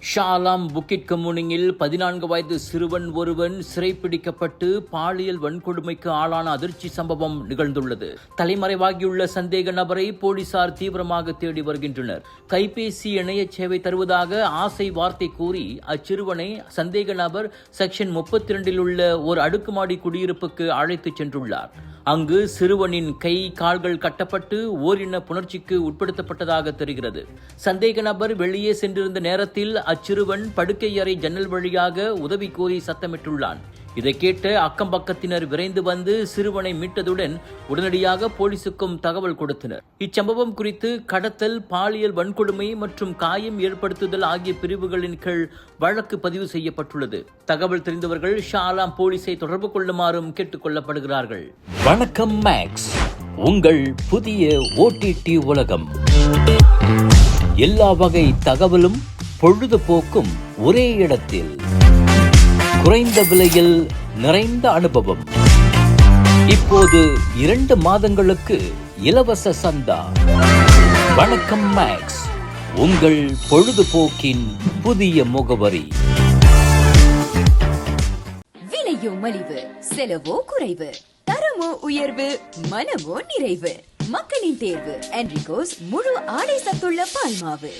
ஷாலாம் புக்கிட் கம்யூனிங்கில் 14 வயது சிறுவன் ஒருவன் சிறைப்பிடிக்கப்பட்டு பாலியல் வன்கொடுமைக்கு ஆளான அதிர்ச்சி சம்பவம் நிகழ்ந்துள்ளது. தலைமறைவாகியுள்ள சந்தேக நபரை போலீசார் தீவிரமாக தேடி வருகின்றனர். கைபேசி இணைய சேவை தருவதாக ஆசை வார்த்தை கூறி அச்சிறுவனை சந்தேக நபர் செக்ஷன் 32 உள்ள ஒரு அடுக்குமாடி குடியிருப்புக்கு அழைத்துச் சென்றுள்ளார். அங்கு சிறுவனின் கை கால்கள் கட்டப்பட்டு ஓரின புணர்ச்சிக்கு உட்படுத்தப்பட்டதாக தெரிகிறது. சந்தேக நபர் வெளியே சென்றிருந்த நேரத்தில் அச்சிறுவன் படுக்கை அறை ஜன்னல் வழியாக உதவி கோரி சத்தமிட்டுள்ளான். இதை கேட்ட அக்கம் பக்கத்தினர் விரைந்து வந்து சிறுவனை மீட்டதுடன் உடனடியாக போலீசுக்கும் தகவல் கொடுத்தனர். இச்சம்பவம் குறித்து கடத்தல், பாலியல் வன்கொடுமை மற்றும் காயம் ஏற்படுத்துதல் ஆகிய பிரிவுகளின் கீழ் வழக்கு பதிவு செய்யப்பட்டுள்ளது. தகவல் தெரிந்தவர்கள் ஷாலாம் போலீஸை தொடர்பு கொள்ளுமாறும் கேட்டுக் கொள்ளப்படுகிறார்கள். வணக்கம் மேக்ஸ், உங்கள் புதிய OTT உலகம். எல்லா வகை தகவலும் பொழுதுபோக்கும் ஒரே இடத்தில், குறைந்த விலையில் நிறைந்த அனுபவம். இப்போது 2 மாதங்களுக்கு இலவச சந்தா. வணக்கம் மேக்ஸ், உங்கள் பொழுதுபோக்கின் புதிய முகவரி. விலையோ மலிவு, செலவோ குறைவு, தரமோ உயர்வு, மனமோ நிறைவு. மக்களின் தேர்வு என்ரிகோஸ் முழு ஆடை சத்துள்ள பால்மாவு.